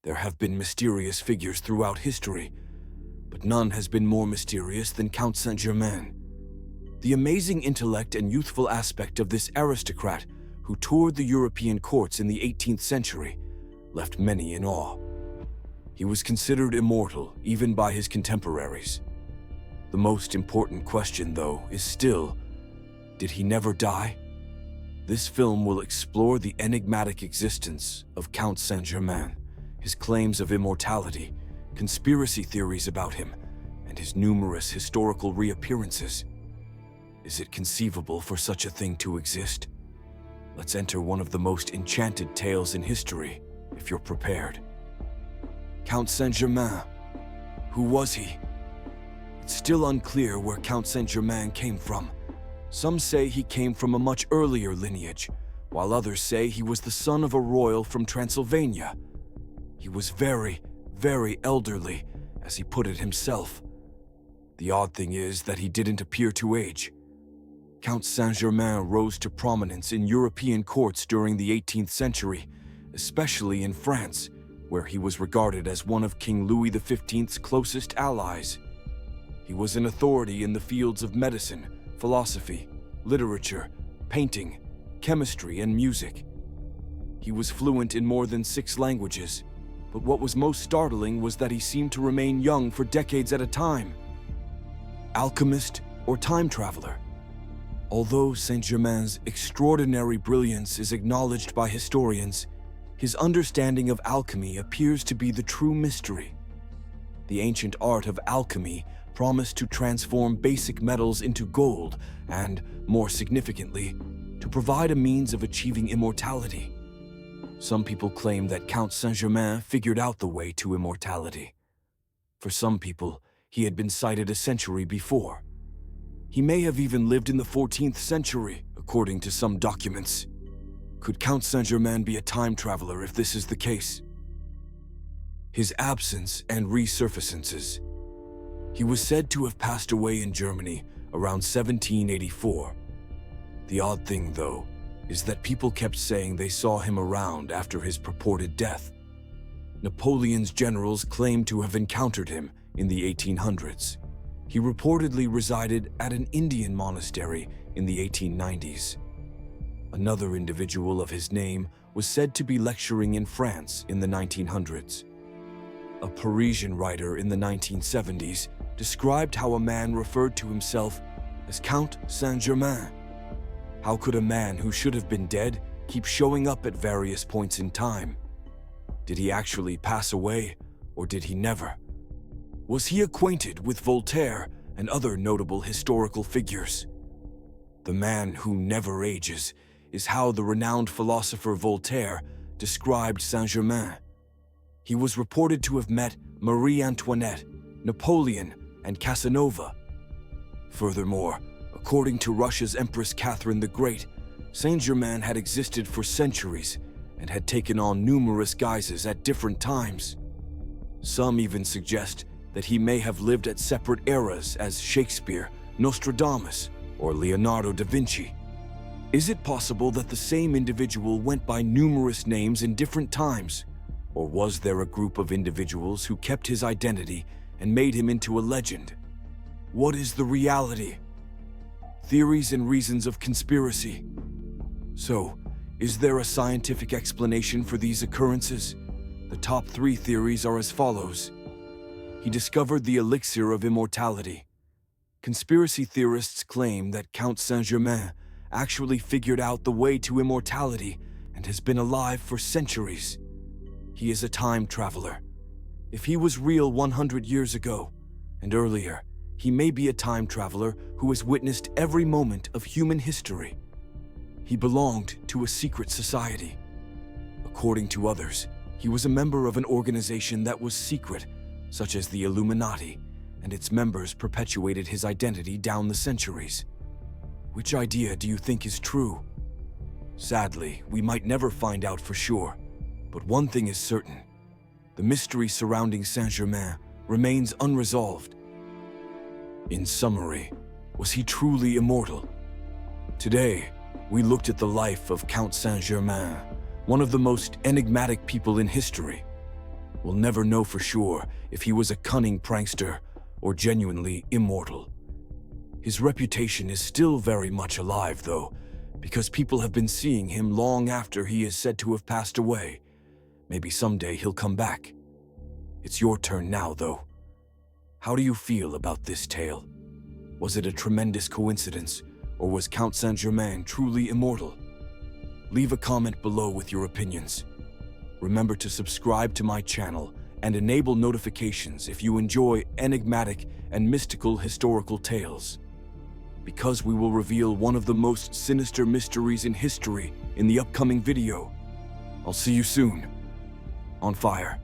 There have been mysterious figures throughout history, but none has been more mysterious than Count Saint Germain. The amazing intellect and youthful aspect of this aristocrat who toured the European courts in the 18th century left many in awe. He was considered immortal even by his contemporaries. The most important question, though, is still, did he never die? This film will explore the enigmatic existence of Count Saint Germain, his claims of immortality, conspiracy theories about him, and his numerous historical reappearances. Is it conceivable for such a thing to exist? Let's enter one of the most enchanted tales in history, if you're prepared. Count Saint Germain. Who was he? It's still unclear where Count Saint Germain came from. Some say he came from a much earlier lineage, while others say he was the son of a royal from Transylvania. He was very, very elderly, as he put it himself. The odd thing is that he didn't appear to age. Count Saint Germain rose to prominence in European courts during the 18th century, especially in France, where he was regarded as one of King Louis XV's closest allies. He was an authority in the fields of medicine, philosophy, literature, painting, chemistry, and music. He was fluent in more than 6 languages, but what was most startling was that he seemed to remain young for decades at a time. Alchemist or time traveler? Although Saint Germain's extraordinary brilliance is acknowledged by historians, his understanding of alchemy appears to be the true mystery. The ancient art of alchemy promised to transform basic metals into gold and, more significantly, to provide a means of achieving immortality. Some people claim that Count Saint Germain figured out the way to immortality. For some people, he had been sighted a century before. He may have even lived in the 14th century, according to some documents. Could Count Saint Germain be a time traveler if this is the case? His absence and resurfacences. He was said to have passed away in Germany around 1784. The odd thing, though, is that people kept saying they saw him around after his purported death. Napoleon's generals claimed to have encountered him in the 1800s. He reportedly resided at an Indian monastery in the 1890s. Another individual of his name was said to be lecturing in France in the 1900s. A Parisian writer in the 1970s described how a man referred to himself as Count Saint Germain. How could a man who should have been dead keep showing up at various points in time? Did he actually pass away, or did he never? Was he acquainted with Voltaire and other notable historical figures? The man who never ages is how the renowned philosopher Voltaire described Saint Germain. He was reported to have met Marie Antoinette, Napoleon, and Casanova. Furthermore, according to Russia's Empress Catherine the Great, Saint Germain had existed for centuries and had taken on numerous guises at different times. Some even suggest that he may have lived at separate eras as Shakespeare, Nostradamus, or Leonardo da Vinci. Is it possible that the same individual went by numerous names in different times? Or was there a group of individuals who kept his identity and made him into a legend? What is the reality? Theories and reasons of conspiracy. So, is there a scientific explanation for these occurrences? The top 3 theories are as follows. He discovered the elixir of immortality. Conspiracy theorists claim that Count Saint Germain actually figured out the way to immortality and has been alive for centuries. He is a time traveler. If he was real 100 years ago and earlier, he may be a time traveler who has witnessed every moment of human history. He belonged to a secret society. According to others, he was a member of an organization that was secret, such as the Illuminati, and its members perpetuated his identity down the centuries. Which idea do you think is true? Sadly, we might never find out for sure, but one thing is certain. The mystery surrounding Saint Germain remains unresolved. In summary, was he truly immortal? Today, we looked at the life of Count Saint Germain, one of the most enigmatic people in history. We'll never know for sure if he was a cunning prankster or genuinely immortal. His reputation is still very much alive, though, because people have been seeing him long after he is said to have passed away. Maybe someday he'll come back. It's your turn now, though. How do you feel about this tale? Was it a tremendous coincidence, or was Count Saint Germain truly immortal? Leave a comment below with your opinions. Remember to subscribe to my channel and enable notifications if you enjoy enigmatic and mystical historical tales, because we will reveal one of the most sinister mysteries in history in the upcoming video. I'll see you soon. On fire.